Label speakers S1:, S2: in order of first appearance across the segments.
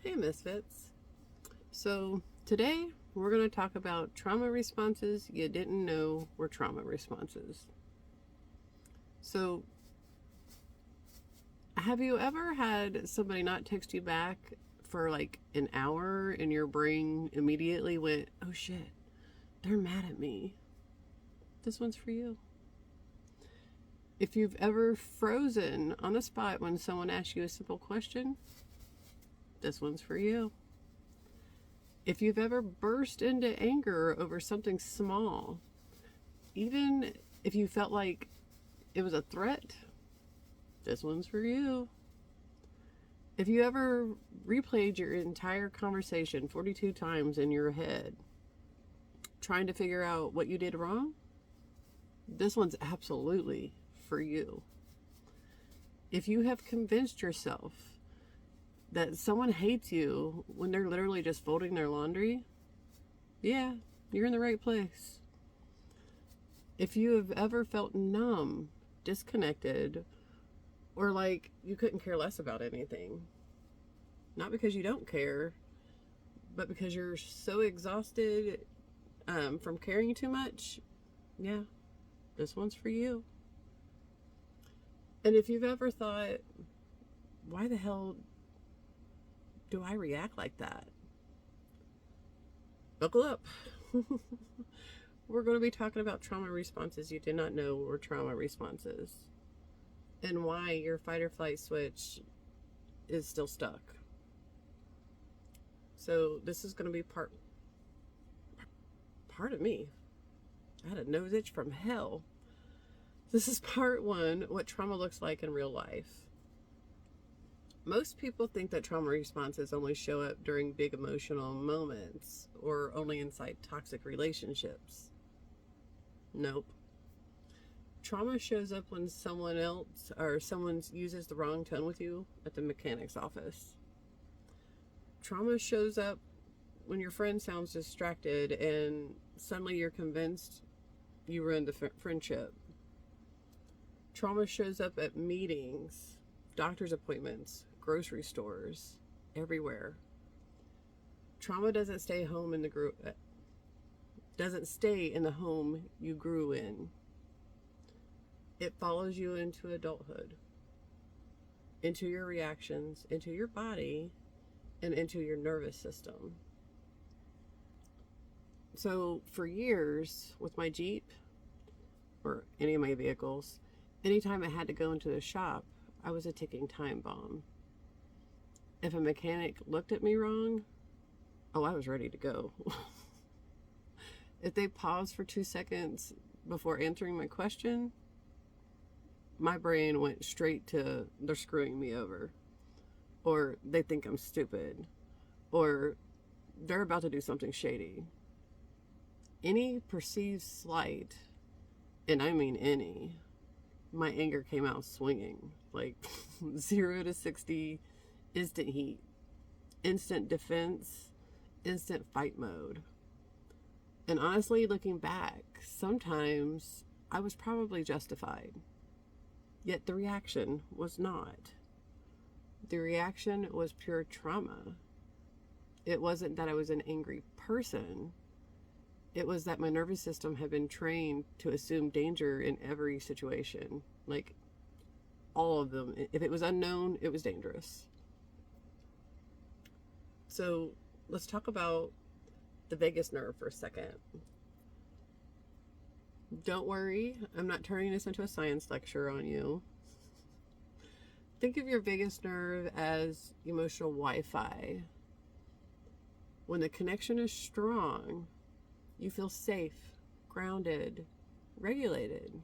S1: Hey Misfits. So today we're going to talk about trauma responses you didn't know were trauma responses. So have you ever had somebody not text you back for like an hour and your brain immediately went, oh shit, they're mad at me? This one's for you. If you've ever frozen on the spot when someone asks you a simple question, this one's for you. If you've ever burst into anger over something small, even if you felt like it was a threat, this one's for you. If you ever replayed your entire conversation 42 times in your head, trying to figure out what you did wrong, this one's absolutely for you. If you have convinced yourself that someone hates you when they're literally just folding their laundry, yeah, you're in the right place. If you have ever felt numb, disconnected, or like you couldn't care less about anything, not because you don't care, but because you're so exhausted from caring too much, yeah, this one's for you. And if you've ever thought, why the hell do I react like that? Buckle up. We're going to be talking about trauma responses you did not know were trauma responses and why your fight or flight switch is still stuck. So this is going to be part of me. I had a nose itch from hell. This is part one, what trauma looks like in real life. Most people think that trauma responses only show up during big emotional moments or only inside toxic relationships. Nope. Trauma shows up when someone uses the wrong tone with you at the mechanic's office. Trauma shows up when your friend sounds distracted and suddenly you're convinced you ruined the friendship. Trauma shows up at meetings, doctor's appointments, grocery stores, everywhere. Trauma doesn't stay in the home you grew in. It follows you into adulthood, into your reactions, into your body, and into your nervous system. So for years with my Jeep or any of my vehicles, anytime I had to go into the shop, I was a ticking time bomb. If a mechanic looked at me wrong, I was ready to go. If they paused for 2 seconds before answering my question, my brain went straight to they're screwing me over, or they think I'm stupid, or they're about to do something shady. Any perceived slight, and I mean any, my anger came out swinging, like 0 to 60, instant heat, instant defense, instant fight mode. And honestly, looking back, sometimes I was probably justified. Yet the reaction was not. The reaction was pure trauma. It wasn't that I was an angry person. It was that my nervous system had been trained to assume danger in every situation. Like, all of them. If it was unknown, it was dangerous. So let's talk about the vagus nerve for a second. Don't worry, I'm not turning this into a science lecture on you. Think of your vagus nerve as emotional Wi-Fi. When the connection is strong, you feel safe, grounded, regulated.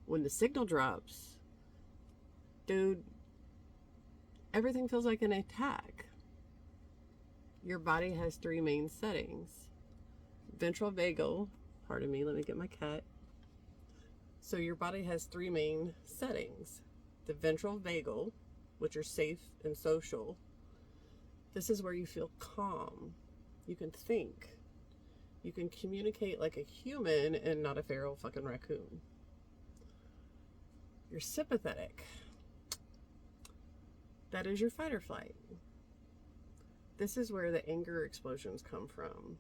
S1: When the signal drops, dude, everything feels like an attack. Your body has 3 main settings. Ventral vagal, pardon me, let me get my cat. So your body has 3 main settings. The ventral vagal, which are safe and social. This is where you feel calm. You can think. You can communicate like a human and not a feral fucking raccoon. You're sympathetic. That is your fight or flight. This is where the anger explosions come from,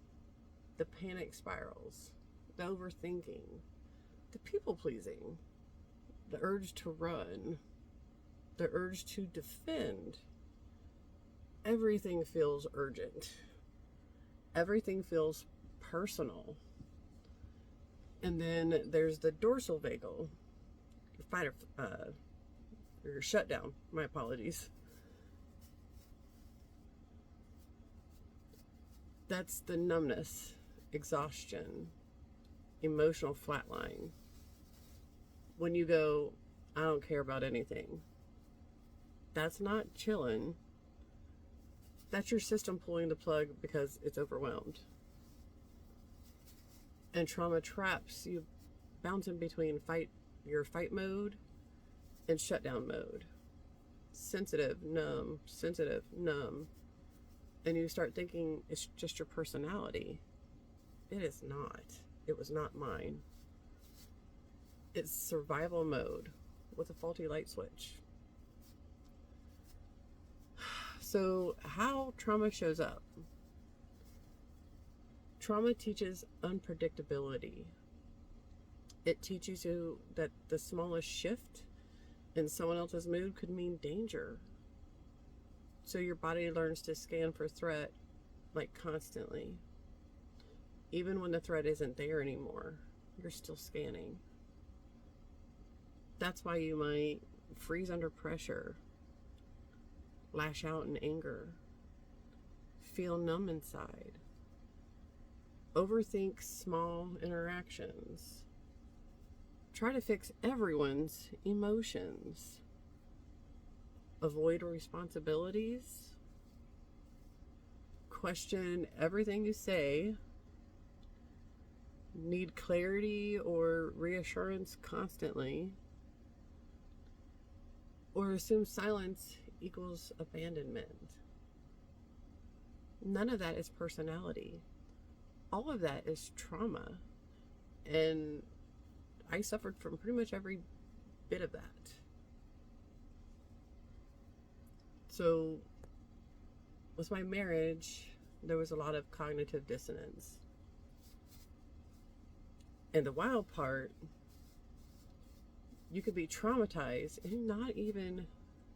S1: the panic spirals, the overthinking, the people pleasing, the urge to run, the urge to defend. Everything feels urgent. Everything feels personal. And then there's the dorsal vagal, your fight or shutdown. My apologies. That's the numbness, exhaustion, emotional flatline. When you go, I don't care about anything. That's not chilling. That's your system pulling the plug because it's overwhelmed. And trauma traps you bouncing between your fight mode and shutdown mode. Sensitive, numb, and you start thinking it's just your personality. It is not. It was not mine. It's survival mode with a faulty light switch. So how trauma shows up? Trauma teaches unpredictability. It teaches you that the smallest shift in someone else's mood could mean danger. So your body learns to scan for threat, like constantly. Even when the threat isn't there anymore, you're still scanning. That's why you might freeze under pressure, lash out in anger, feel numb inside, overthink small interactions, try to fix everyone's emotions, avoid responsibilities, question everything you say, need clarity or reassurance constantly, or assume silence equals abandonment. None of that is personality. All of that is trauma. And I suffered from pretty much every bit of that. So with my marriage, there was a lot of cognitive dissonance. And the wild part, you could be traumatized and not even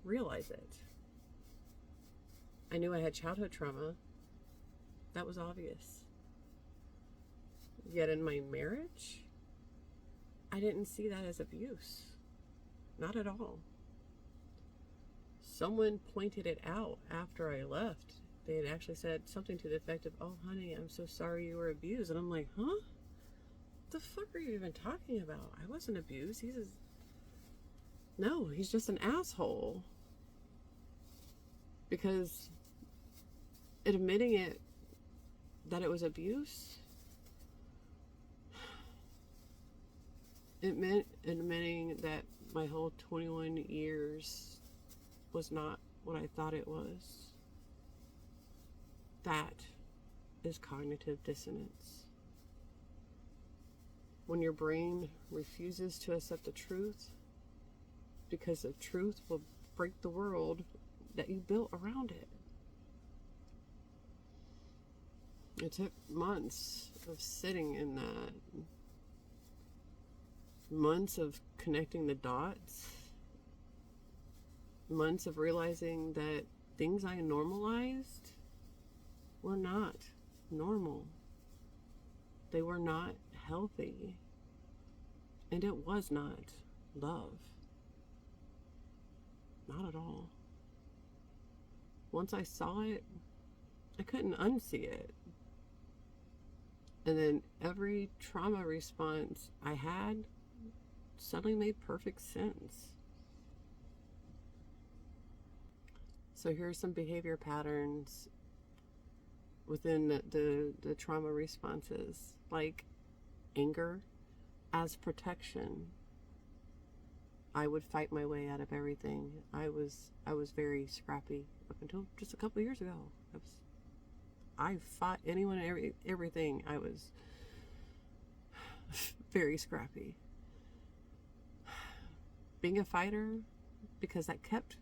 S1: realize it. I knew I had childhood trauma. That was obvious. Yet in my marriage, I didn't see that as abuse. Not at all. Someone pointed it out after I left. They had actually said something to the effect of, "Oh, honey, I'm so sorry you were abused." And I'm like, huh? What the fuck are you even talking about? I wasn't abused. No, he's just an asshole. Because admitting it, that it was abuse, it meant admitting that my whole 21 years was not what I thought it was. That is cognitive dissonance. When your brain refuses to accept the truth because the truth will break the world that you built around it. It took months of sitting in that, months of connecting the dots, months of realizing that things I normalized were not normal. They were not healthy. And it was not love. Not at all. Once I saw it, I couldn't unsee it. And then every trauma response I had suddenly made perfect sense. So here are some behavior patterns within the trauma responses, like anger as protection. I would fight my way out of everything. I was very scrappy up until just a couple of years ago. I fought anyone and everything. I was very scrappy. Being a fighter, because that kept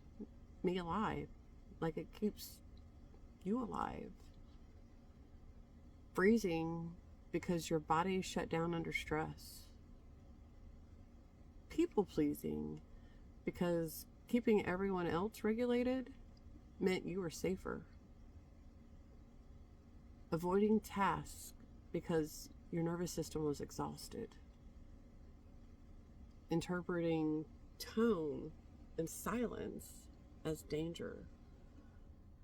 S1: me alive. Like it keeps you alive. Freezing because your body shut down under stress. People pleasing because keeping everyone else regulated meant you were safer. Avoiding tasks because your nervous system was exhausted. Interpreting tone and silence as danger.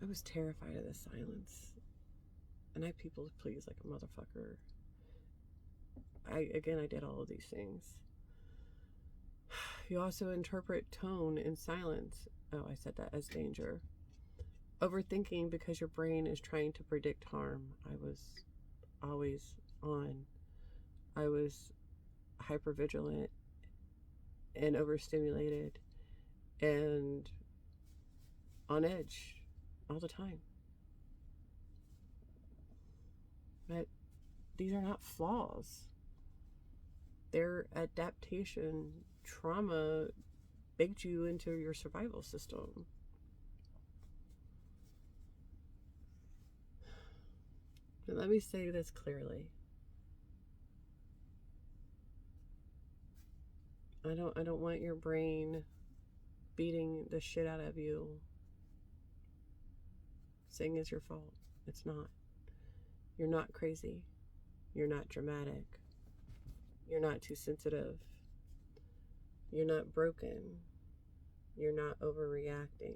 S1: I was terrified of the silence. And I people please like a motherfucker. I did all of these things. You also interpret tone and silence. Oh, I said that as danger. Overthinking because your brain is trying to predict harm. I was always on. I was hypervigilant and overstimulated and on edge all the time. But these are not flaws. They're adaptation. Trauma baked you into your survival system. And let me say this clearly. I don't want your brain beating the shit out of you, saying it's your fault. It's not. You're not crazy. You're not dramatic. You're not too sensitive. You're not broken. You're not overreacting.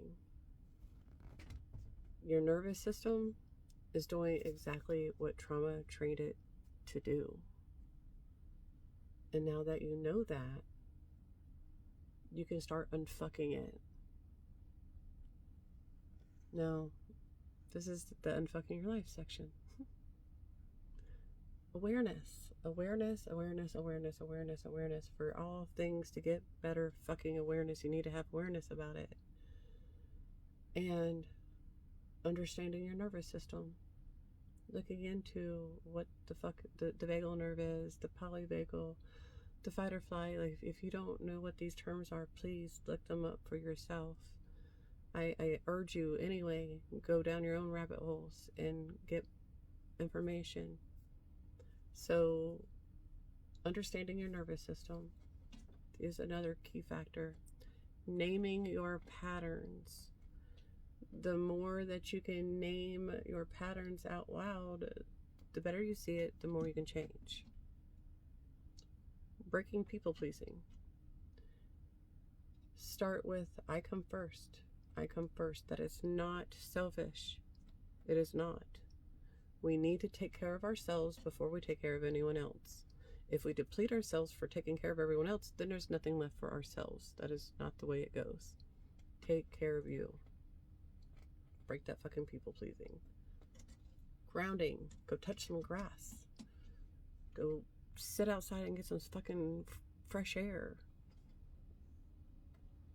S1: Your nervous system is doing exactly what trauma trained it to do. And now that you know that, you can start unfucking it. Now, this is the unfucking your life section. Awareness. Awareness, awareness, awareness, awareness, awareness. For all things to get better fucking awareness, you need to have awareness about it. And understanding your nervous system. Looking into what the fuck the vagal nerve is, the polyvagal, the fight or flight. Like, if you don't know what these terms are, please look them up for yourself. I urge you anyway, go down your own rabbit holes and get information. So, understanding your nervous system is another key factor. Naming your patterns. The more that you can name your patterns out loud, the better you see it, the more you can change. Breaking people pleasing. Start with, I come first. I come first. That is not selfish. It is not. We need to take care of ourselves before we take care of anyone else. If we deplete ourselves for taking care of everyone else, then there's nothing left for ourselves. That is not the way it goes. Take care of you. Break that fucking people pleasing. Grounding. Go touch some grass. Go sit outside and get some fucking fresh air.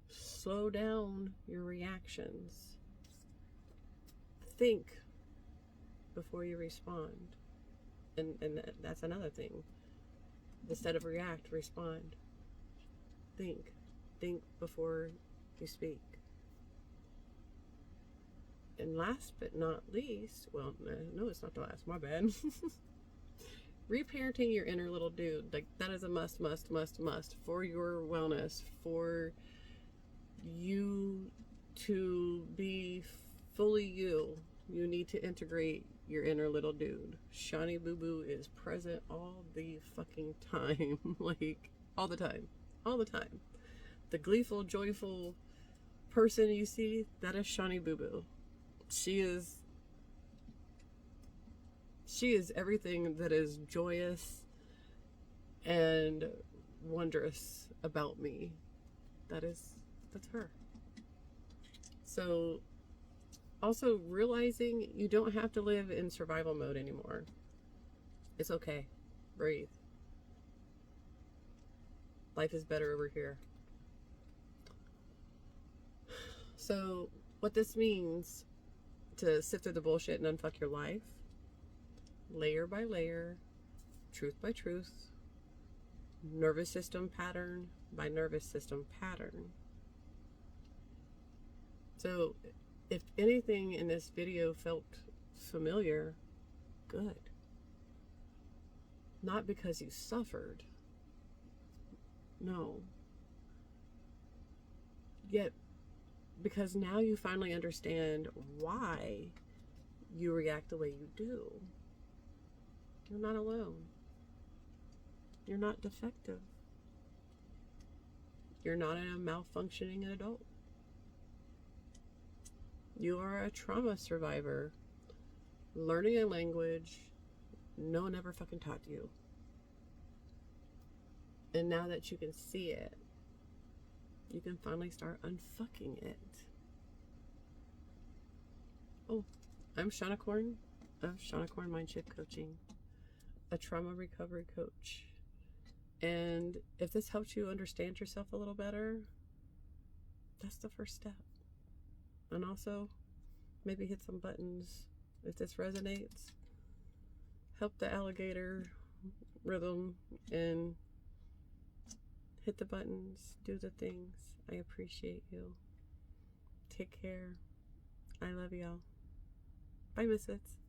S1: Slow down your reactions. Think before you respond. And that's another thing. Instead of react, respond. Think. Think before you speak. And last but not least, well, no, it's not the last, my bad. Reparenting your inner little dude. Like, that is a must for your wellness, for you to be fully you. You need to integrate your inner little dude. Shawnee Boo Boo is present all the fucking time. Like, all the time. All the time. The gleeful, joyful person you see, that is Shawnee Boo Boo. She is everything that is joyous and wondrous about me. That's her. So, also realizing you don't have to live in survival mode anymore. It's okay. Breathe. Life is better over here. So, what this means to sift through the bullshit and unfuck your life, layer by layer, truth by truth, nervous system pattern by nervous system pattern. So If anything in this video felt familiar, good. Not because you suffered. No. Yet, because now you finally understand why you react the way you do. You're not alone. You're not defective. You're not a malfunctioning adult. You are a trauma survivor learning a language no one ever fucking taught you. And now that you can see it, you can finally start unfucking it. Oh, I'm Shawnicorn of Shawnicorn Mindshift Coaching, a trauma recovery coach. And if this helps you understand yourself a little better, that's the first step. And also, maybe hit some buttons if this resonates. Help the alligator rhythm and hit the buttons, do the things. I appreciate you. Take care. I love y'all. Bye, misfits.